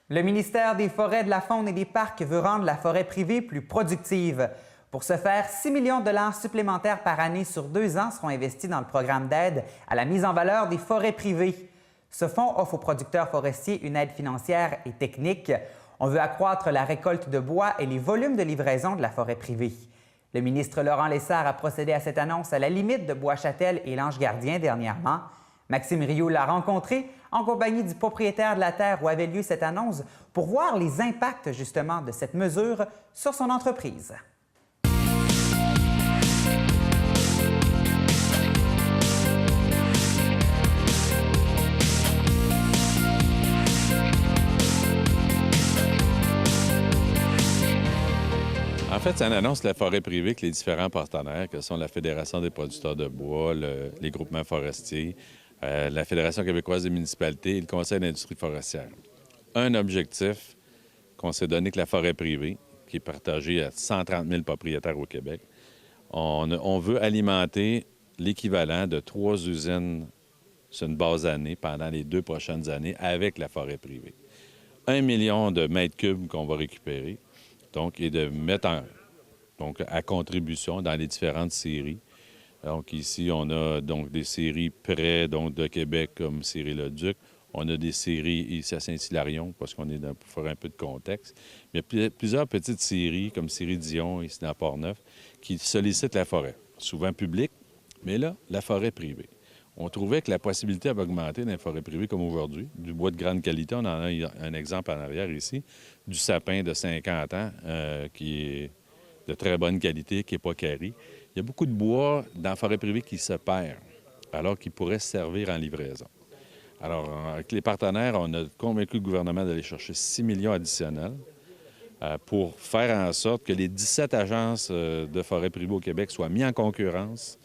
Le ministère des Forêts, de la Faune et des Parcs veut rendre la forêt privée plus productive. Pour ce faire, 6 millions de dollars supplémentaires par année sur 2 ans seront investis dans le programme d'aide à la mise en valeur des forêts privées. Ce fonds offre aux producteurs forestiers une aide financière et technique. On veut accroître la récolte de bois et les volumes de livraison de la forêt privée. Le ministre Laurent Lessard a procédé à cette annonce à la limite de Bois-Châtel et l'Ange-Gardien dernièrement. Maxime Rioux l'a rencontré en compagnie du propriétaire de la terre où avait lieu cette annonce pour voir les impacts justement de cette mesure sur son entreprise. En fait, c'est une annonce de la forêt privée que les différents partenaires, que sont la Fédération des producteurs de bois, les groupements forestiers, la Fédération québécoise des municipalités et le Conseil d'industrie forestière. Un objectif qu'on s'est donné que la forêt privée, qui est partagée à 130 000 propriétaires au Québec, on veut alimenter l'équivalent de 3 usines sur une base année pendant les 2 prochaines années avec la forêt privée. 1 million de mètres cubes qu'on va récupérer, donc, et de mettre à contribution dans les différentes séries. Donc, ici, on a donc des séries près de Québec, comme Série Le Duc. On a des séries ici à Saint-Hilarion, parce qu'on est pour faire un peu de contexte. Mais il y a plusieurs petites séries, comme Série Dion, ici dans Port-Neuf, qui sollicitent la forêt, souvent publique, mais là, la forêt privée. On trouvait que la possibilité avait augmenté dans les forêts privées comme aujourd'hui. Du bois de grande qualité, on en a un exemple en arrière ici, du sapin de 50 ans qui est de très bonne qualité, qui n'est pas carré. Il y a beaucoup de bois dans la forêt privée qui se perd, alors qu'il pourrait servir en livraison. Alors, avec les partenaires, on a convaincu le gouvernement d'aller chercher 6 millions additionnels pour faire en sorte que les 17 agences de forêt privée au Québec soient mises en concurrence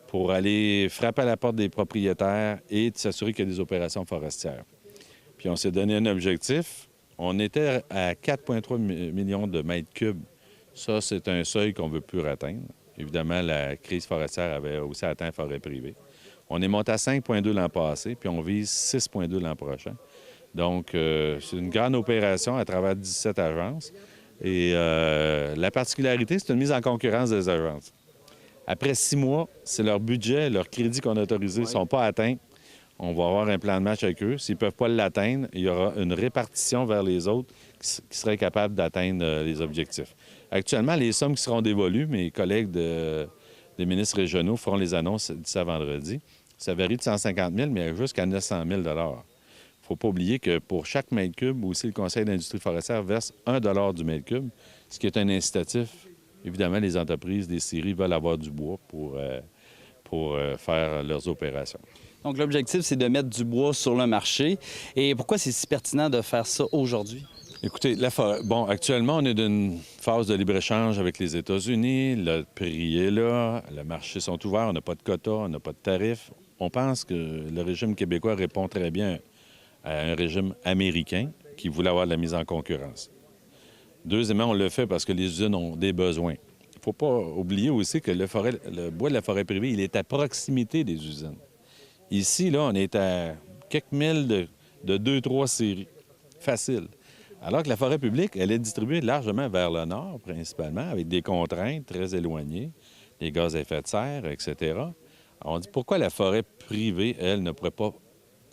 pour aller frapper à la porte des propriétaires et de s'assurer qu'il y a des opérations forestières. Puis on s'est donné un objectif. On était à 4,3 millions de mètres cubes. Ça, c'est un seuil qu'on ne veut plus atteindre. Évidemment, la crise forestière avait aussi atteint la forêt privée. On est monté à 5,2 l'an passé, puis on vise 6,2 l'an prochain. Donc, c'est une grande opération à travers 17 agences. Et la particularité, c'est une mise en concurrence des agences. Après 6 mois, c'est leur budget, leurs crédits qu'on a autorisés ne sont pas atteints. On va avoir un plan de match avec eux. S'ils ne peuvent pas l'atteindre, il y aura une répartition vers les autres qui seraient capables d'atteindre les objectifs. Actuellement, les sommes qui seront dévolues, mes collègues des ministres régionaux feront les annonces d'ici à vendredi. Ça varie de 150 000 mais jusqu'à 900 000 Il ne faut pas oublier que pour chaque mètre cube, aussi le Conseil d'industrie forestière verse 1 du mètre cube, ce qui est un incitatif. Évidemment, les entreprises des scieries veulent avoir du bois pour faire leurs opérations. Donc, l'objectif, c'est de mettre du bois sur le marché. Et pourquoi c'est si pertinent de faire ça aujourd'hui? Écoutez, actuellement, on est dans une phase de libre-échange avec les États-Unis. Le prix est là, les marchés sont ouverts, on n'a pas de quotas, on n'a pas de tarifs. On pense que le régime québécois répond très bien à un régime américain qui voulait avoir de la mise en concurrence. Deuxièmement, on le fait parce que les usines ont des besoins. Il ne faut pas oublier aussi que le bois de la forêt privée, il est à proximité des usines. Ici, là, on est à quelques milles de 2-3 séries. Facile. Alors que la forêt publique, elle est distribuée largement vers le nord, principalement, avec des contraintes très éloignées, les gaz à effet de serre, etc. On dit pourquoi la forêt privée, elle, ne pourrait pas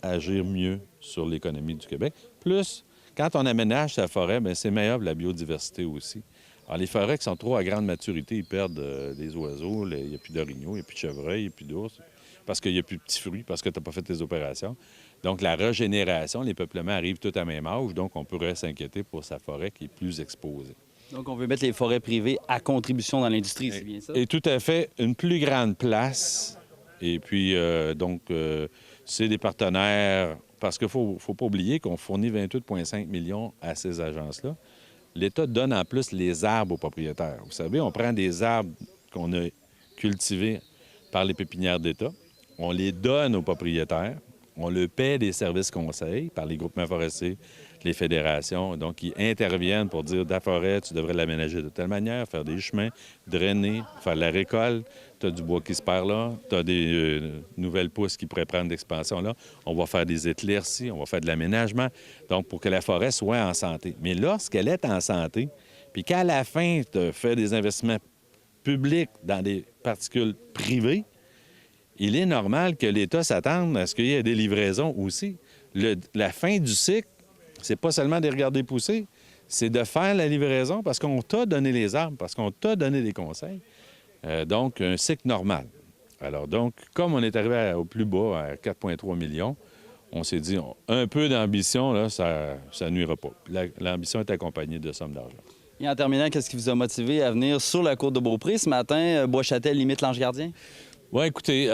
agir mieux sur l'économie du Québec. Plus, quand on aménage sa forêt, bien, c'est meilleur pour la biodiversité aussi. Alors, les forêts qui sont trop à grande maturité, ils perdent des oiseaux, il n'y a plus d'orignaux, il n'y a plus de chevreuils, il n'y a plus d'ours, parce qu'il n'y a plus de petits fruits, parce que tu n'as pas fait tes opérations. Donc, la régénération, les peuplements arrivent tout à même âge, donc on pourrait s'inquiéter pour sa forêt qui est plus exposée. Donc, on veut mettre les forêts privées à contribution dans l'industrie, c'est bien ça? Et tout à fait, une plus grande place. Et puis, c'est des partenaires, parce qu'il ne faut pas oublier qu'on fournit 28,5 millions à ces agences-là. L'État donne en plus les arbres aux propriétaires. Vous savez, on prend des arbres qu'on a cultivés par les pépinières d'État, on les donne aux propriétaires On le paie des services conseils par les groupements forestiers, les fédérations. Donc, ils interviennent pour dire, ta forêt, tu devrais l'aménager de telle manière, faire des chemins, drainer, faire la récolte. Tu as du bois qui se perd là, tu as des nouvelles pousses qui pourraient prendre d'expansion là. On va faire des éclaircies, on va faire de l'aménagement. Donc, pour que la forêt soit en santé. Mais lorsqu'elle est en santé, puis qu'à la fin, tu fais des investissements publics dans des particules privées, il est normal que l'État s'attende à ce qu'il y ait des livraisons aussi. La fin du cycle, c'est pas seulement de regarder pousser, c'est de faire la livraison parce qu'on t'a donné les arbres, parce qu'on t'a donné des conseils. Donc, un cycle normal. Alors, donc, comme on est arrivé au plus bas, à 4,3 millions, on s'est dit, un peu d'ambition, là, ça nuira pas. L'ambition est accompagnée de sommes d'argent. Et en terminant, qu'est-ce qui vous a motivé à venir sur la côte de Beaupré ce matin, Bois-Châtel, limite l'Ange Gardien? Oui, écoutez,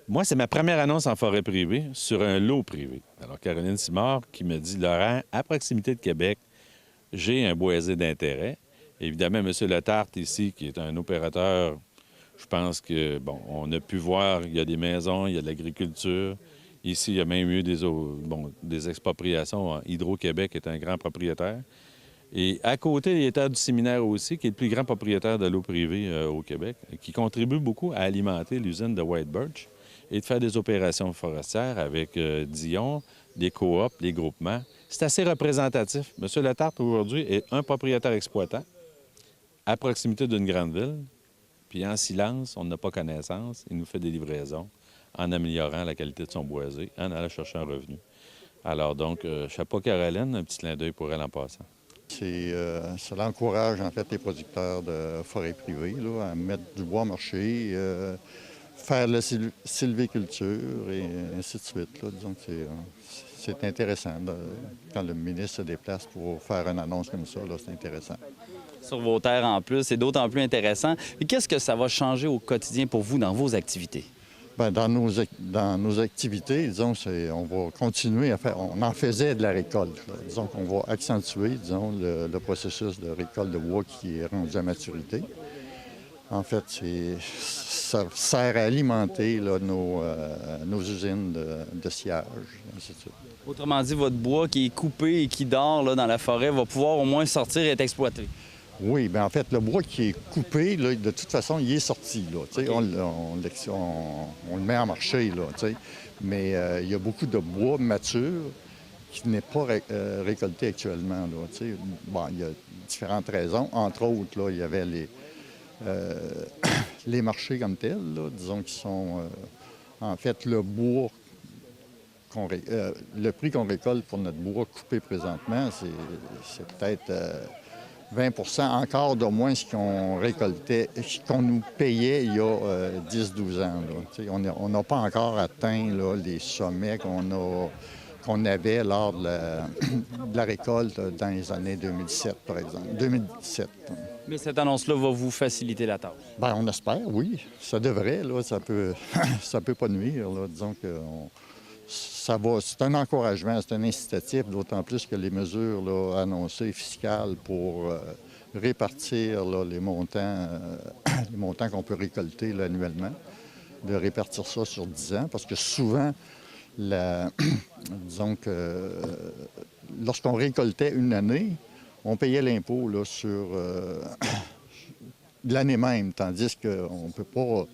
moi, c'est ma première annonce en forêt privée sur un lot privé. Alors, Caroline Simard qui me dit, Laurent, à proximité de Québec, j'ai un boisé d'intérêt. Évidemment, M. Letarte, ici, qui est un opérateur, je pense que, bon, on a pu voir, il y a des maisons, il y a de l'agriculture. Ici, il y a même eu des expropriations. Hydro-Québec est un grand propriétaire. Et à côté, il y a Terres du Séminaire aussi, qui est le plus grand propriétaire de l'eau privée au Québec, qui contribue beaucoup à alimenter l'usine de White Birch et de faire des opérations forestières avec Dion, des coops, des groupements. C'est assez représentatif. M. Letarte, aujourd'hui, est un propriétaire exploitant à proximité d'une grande ville, puis en silence, on n'a pas connaissance. Il nous fait des livraisons en améliorant la qualité de son boisé, en allant chercher un revenu. Alors donc, chapeau Caroline, un petit clin d'œil pour elle en passant. Ça encourage en fait les producteurs de forêts privées là, à mettre du bois marché, faire la sylviculture et ainsi de suite. Là. Disons que c'est intéressant. Quand le ministre se déplace pour faire une annonce comme ça, c'est intéressant. Sur vos terres en plus, c'est d'autant plus intéressant. Et qu'est-ce que ça va changer au quotidien pour vous dans vos activités? Bien, dans nos activités, disons, on va continuer à faire. On en faisait de la récolte. Là. Disons qu'on va accentuer, disons, le processus de récolte de bois qui est rendu à maturité. En fait, ça sert à alimenter là, nos usines de sciage, ainsi de suite. Autrement dit, votre bois qui est coupé et qui dort là, dans la forêt va pouvoir au moins sortir et être exploité. Oui, bien en fait, le bois qui est coupé, là, de toute façon, il est sorti. Là, okay. on le met en marché, là, mais il y a beaucoup de bois mature qui n'est pas récolté actuellement. Là, bon, il y a différentes raisons. Entre autres, là, il y avait les marchés comme tels, là, disons, qui sont... en fait, le bois, le prix qu'on récolte pour notre bois coupé présentement, c'est peut-être... 20 encore de moins ce qu'on récoltait, ce qu'on nous payait il y a 10-12 ans. Là. On n'a pas encore atteint là, les sommets qu'on avait lors de la récolte dans les années 2007, par exemple. 2017. Mais cette annonce-là va vous faciliter la tâche? Bien, on espère, oui. Ça devrait, là. Ça peut pas nuire, là. Disons que... c'est un encouragement, c'est un incitatif, d'autant plus que les mesures là, annoncées fiscales pour répartir là, les montants qu'on peut récolter là, annuellement, de répartir ça sur 10 ans, parce que souvent, disons que lorsqu'on récoltait une année, on payait l'impôt là, sur l'année même, tandis qu'on ne peut pas...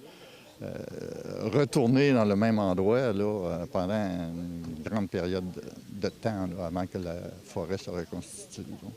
retourner dans le même endroit là, pendant une grande période de temps là, avant que la forêt se reconstitue. Donc.